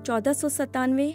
1497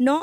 9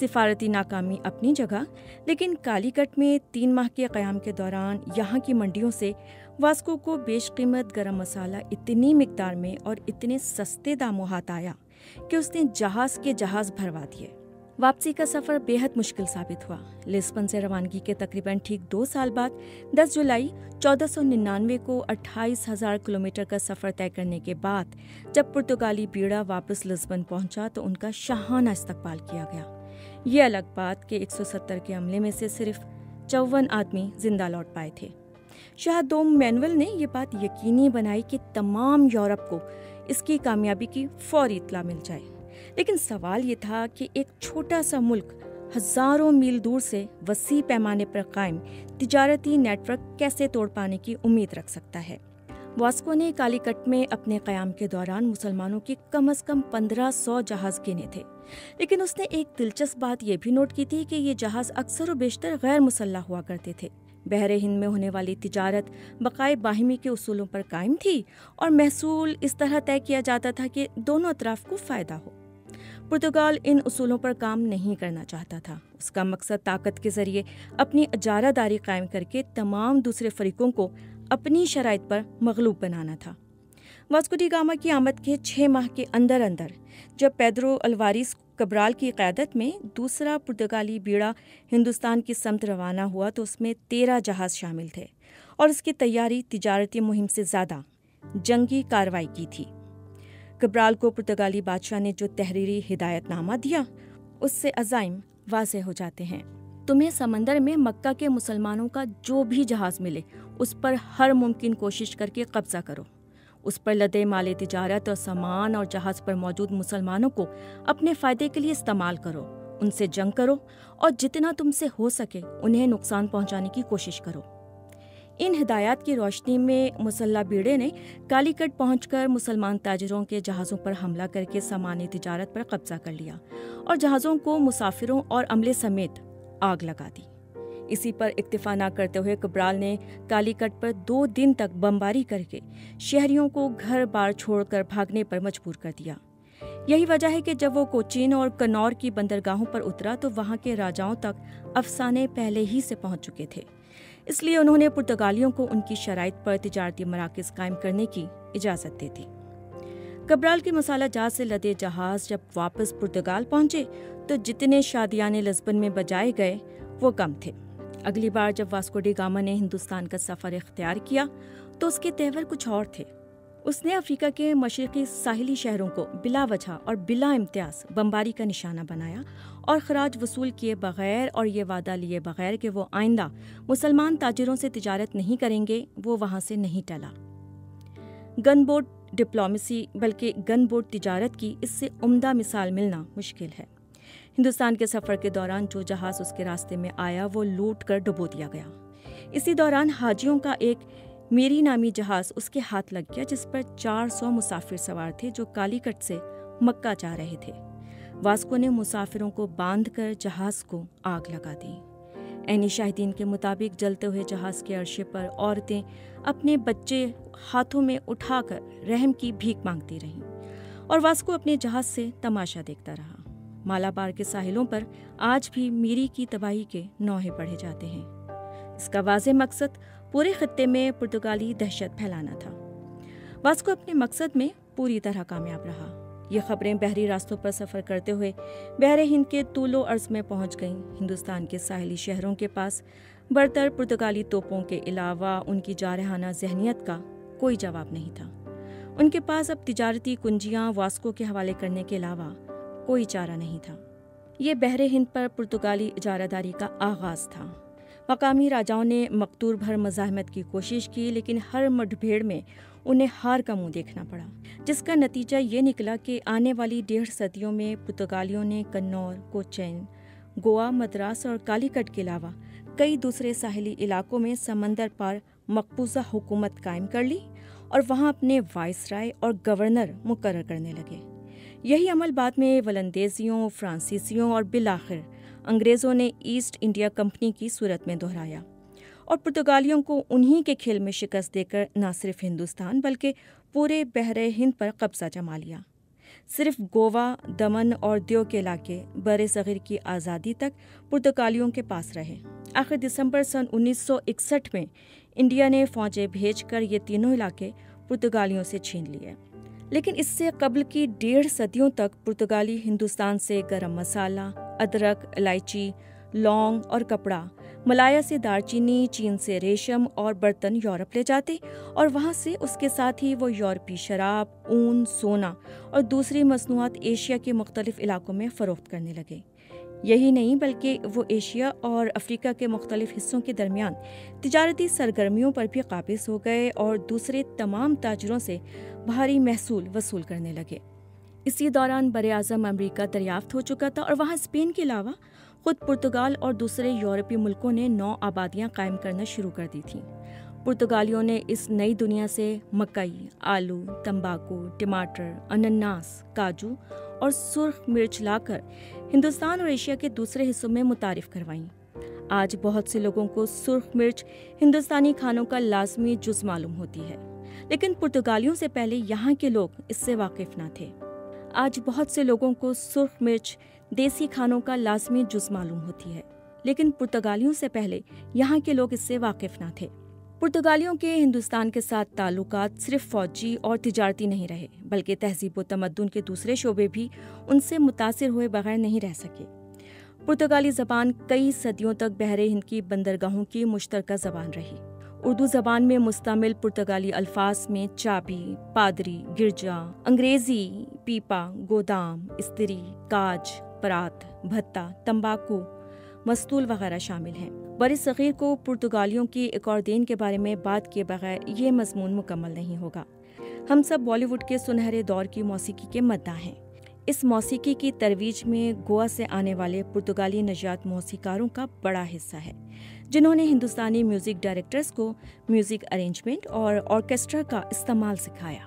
سفارتی ناکامی اپنی جگہ، لیکن کالیکٹ میں 3 ماہ کے قیام کے دوران یہاں کی منڈیوں سے واسکو کو بیش قیمت گرم مسالہ اتنی مقدار میں اور اتنے سستے داموں ہاتھ آیا کہ اس نے جہاز کے جہاز بھروا دیے۔ واپسی کا سفر بے حد مشکل ثابت ہوا۔ لسبن سے روانگی کے تقریباً ٹھیک 2 سال بعد 10 جولائی 1499 کو 28,000 کلومیٹر کا سفر طے کرنے کے بعد جب پرتگالی بیڑا واپس لسبن پہنچا تو ان کا شاہانہ استقبال کیا گیا۔ یہ الگ بات کہ 170 کے عملے میں سے صرف 54 آدمی زندہ لوٹ پائے تھے۔ شاہ دوم مینول نے یہ بات یقینی بنائی کہ تمام یورپ کو اس کی کامیابی کی فوری اطلاع مل جائے، لیکن سوال یہ تھا کہ ایک چھوٹا سا ملک ہزاروں میل دور سے وسیع پیمانے پر قائم تجارتی نیٹ ورک کیسے توڑ پانے کی امید رکھ سکتا ہے۔ واسکو نے کالیکٹ میں اپنے قیام کے دوران مسلمانوں کے کم از کم 1500 جہاز گنے تھے، لیکن اس نے ایک دلچسپ بات یہ بھی نوٹ کی تھی کہ یہ جہاز اکثر و بیشتر غیر مسلح ہوا کرتے تھے۔ بحر ہند میں ہونے والی تجارت بقائے باہمی کے اصولوں پر قائم تھی اور محصول اس طرح طے کیا جاتا تھا کہ دونوں اطراف کو فائدہ ہو۔ پرتگال ان اصولوں پر کام نہیں کرنا چاہتا تھا۔ اس کا مقصد طاقت کے ذریعے اپنی اجارہ داری قائم کر کے تمام دوسرے فریقوں کو اپنی شرائط پر مغلوب بنانا تھا۔ واسکو ڈی گاما کی آمد کے 6 ماہ کے اندر جب پیدرو الواریس کبرال کی قیادت میں دوسرا پرتگالی بیڑا ہندوستان کی سمت روانہ ہوا تو اس میں 13 جہاز شامل تھے اور اس کی تیاری تجارتی مہم سے زیادہ جنگی کارروائی کی تھی۔ کبرال کو پرتگالی بادشاہ نے جو تحریری ہدایت نامہ دیا اس سے عزائم واضح ہو جاتے ہیں۔ تمہیں سمندر میں مکہ کے مسلمانوں کا جو بھی جہاز ملے اس پر ہر ممکن کوشش کر کے قبضہ کرو، اس پر لدے مال تجارت اور سامان اور جہاز پر موجود مسلمانوں کو اپنے فائدے کے لیے استعمال کرو، ان سے جنگ کرو اور جتنا تم سے ہو سکے انہیں نقصان پہنچانے کی کوشش کرو۔ ان ہدایات کی روشنی میں مسلح بیڑے نے کالیکٹ پہنچ کر مسلمان تاجروں کے جہازوں پر حملہ کر کے سامان تجارت پر قبضہ کر لیا اور جہازوں کو مسافروں اور عملے سمیت آگ لگا دی۔ اسی پر اکتفا نہ کرتے ہوئے کبرال نے کالیکٹ پر 2 دن تک بمباری کر کے شہریوں کو گھر بار چھوڑ کر بھاگنے پر مجبور کر دیا۔ یہی وجہ ہے کہ جب وہ کوچین اور کنور کی بندرگاہوں پر اترا تو وہاں کے راجاؤں تک افسانے پہلے ہی سے پہنچ چکے تھے، اس لیے انہوں نے پرتگالیوں کو ان کی شرائط پر تجارتی مراکز قائم کرنے کی اجازت دے دی۔ کبرال کے مسالہ جات سے لدے جہاز جب واپس پرتگال پہنچے تو جتنے شادیانے لسبن میں بجائے گئے وہ کم تھے۔ اگلی بار جب واسکو ڈی گاما نے ہندوستان کا سفر اختیار کیا تو اس کے تیور کچھ اور تھے۔ اس نے افریقہ کے مشرقی ساحلی شہروں کو بلا وجہ اور بلا امتیاز بمباری کا نشانہ بنایا اور خراج وصول کیے بغیر اور یہ وعدہ لیے بغیر کہ وہ آئندہ مسلمان تاجروں سے تجارت نہیں کریں گے، وہ وہاں سے نہیں ٹلا۔ گن بوٹ ڈپلومیسی بلکہ گن بوٹ تجارت کی اس سے عمدہ مثال ملنا مشکل ہے۔ ہندوستان کے سفر کے دوران جو جہاز اس کے راستے میں آیا وہ لوٹ کر ڈبو دیا گیا۔ اسی دوران حاجیوں کا ایک میری نامی جہاز اس کے ہاتھ لگ گیا جس پر 400 مسافر سوار تھے جو کالیکٹ سے مکہ جا رہے تھے۔ واسکو نے مسافروں کو باندھ کر جہاز کو آگ لگا دی۔ عینی شاہدین کے مطابق جلتے ہوئے جہاز کے عرشے پر عورتیں اپنے بچے ہاتھوں میں اٹھا کر رحم کی بھیک مانگتی رہیں اور واسکو اپنے جہاز سے تماشا دیکھتا رہا۔ مالابار کے ساحلوں پر آج بھی میری کی تباہی کے نوحے پڑھے جاتے ہیں۔ اس کا واضح مقصد پورے خطے میں پرتگالی دہشت پھیلانا تھا۔ واسکو اپنے مقصد میں پوری طرح کامیاب رہا۔ یہ خبریں بحری راستوں پر سفر کرتے ہوئے بحر ہند کے طول و عرض میں پہنچ گئیں۔ ہندوستان کے ساحلی شہروں کے پاس برتر پرتگالی توپوں کے علاوہ ان کی جارحانہ ذہنیت کا کوئی جواب نہیں تھا۔ ان کے پاس اب تجارتی کنجیاں واسکو کے حوالے کرنے کے علاوہ کوئی چارہ نہیں تھا۔ یہ بحر ہند پر پرتگالی اجارہ داری کا آغاز تھا۔ مقامی راجاؤں نے مقتور بھر مزاحمت کی کوشش کی لیکن ہر مڈ بھیڑ میں انہیں ہار کا منہ دیکھنا پڑا، جس کا نتیجہ یہ نکلا کہ آنے والی 1.5 صدیوں میں پرتگالیوں نے کنور، کوچین، گوا، مدراس اور کالیکٹ کے علاوہ کئی دوسرے ساحلی علاقوں میں سمندر پار مقبوضہ حکومت قائم کر لی اور وہاں اپنے وائسرائے اور گورنر مقرر کرنے لگے۔ یہی عمل بعد میں ولندیزیوں، فرانسیسیوں اور بالآخر انگریزوں نے ایسٹ انڈیا کمپنی کی صورت میں دہرایا اور پرتگالیوں کو انہی کے کھیل میں شکست دے کر نہ صرف ہندوستان بلکہ پورے بحر ہند پر قبضہ جما لیا۔ صرف گوا، دمن اور دیو کے علاقے بر صغیر کی آزادی تک پرتگالیوں کے پاس رہے۔ آخر دسمبر سن 1961 میں انڈیا نے فوجیں بھیج کر یہ تینوں علاقے پرتگالیوں سے چھین لیے۔ لیکن اس سے قبل کی 1.5 صدیوں تک پرتگالی ہندوستان سے گرم مسالہ، ادرک، الائچی، لونگ اور کپڑا، ملایا سے دار چینی، چین سے ریشم اور برتن یورپ لے جاتے اور وہاں سے اس کے ساتھ ہی وہ یورپی شراب، اون، سونا اور دوسری مصنوعات ایشیا کے مختلف علاقوں میں فروخت کرنے لگے۔ یہی نہیں بلکہ وہ ایشیا اور افریقہ کے مختلف حصوں کے درمیان تجارتی سرگرمیوں پر بھی قابض ہو گئے اور دوسرے تمام تاجروں سے بھاری محصول وصول کرنے لگے۔ اسی دوران براعظم امریکہ دریافت ہو چکا تھا اور وہاں اسپین کے علاوہ خود پرتگال اور دوسرے یورپی ملکوں نے 9 آبادیاں قائم کرنا شروع کر دی تھیں۔ پرتگالیوں نے اس نئی دنیا سے مکئی، آلو، تمباکو، ٹماٹر، انناس، کاجو اور سرخ مرچ لا کر ہندوستان اور ایشیا کے دوسرے حصوں میں متعارف کروائیں۔ آج بہت سے لوگوں کو سرخ مرچ ہندوستانی کھانوں کا لازمی جز معلوم ہوتی ہے، لیکن پرتگالیوں سے پہلے یہاں کے لوگ اس سے واقف نہ تھے۔ آج بہت سے لوگوں کو سرخ مرچ دیسی کھانوں کا لازمی جز معلوم ہوتی ہے، لیکن پرتگالیوں سے پہلے یہاں کے لوگ اس سے واقف نہ تھے۔ پرتگالیوں کے ہندوستان کے ساتھ تعلقات صرف فوجی اور تجارتی نہیں رہے، بلکہ تہذیب و تمدن کے دوسرے شعبے بھی ان سے متاثر ہوئے بغیر نہیں رہ سکے۔ پرتگالی زبان کئی صدیوں تک بحر ہند کی بندرگاہوں کی مشترکہ زبان رہی۔ اردو زبان میں مستعمل پرتگالی الفاظ میں چابی، پادری، گرجا، انگریزی، پیپا، گودام، استری، کاج، پرات، بھتہ، تمباکو، مستول وغیرہ شامل ہیں۔ بر صغیر کو پرتگالیوں کی ایک اور دین کے بارے میں بات کیے بغیر یہ مضمون مکمل نہیں ہوگا۔ ہم سب بالی ووڈ کے سنہرے دور کی موسیقی کے مداح ہیں۔ اس موسیقی کی ترویج میں گوا سے آنے والے پرتگالی نژاد موسیقاروں کا بڑا حصہ ہے، جنہوں نے ہندوستانی میوزک ڈائریکٹرز کو میوزک ارینجمنٹ اور آرکیسٹرا کا استعمال سکھایا۔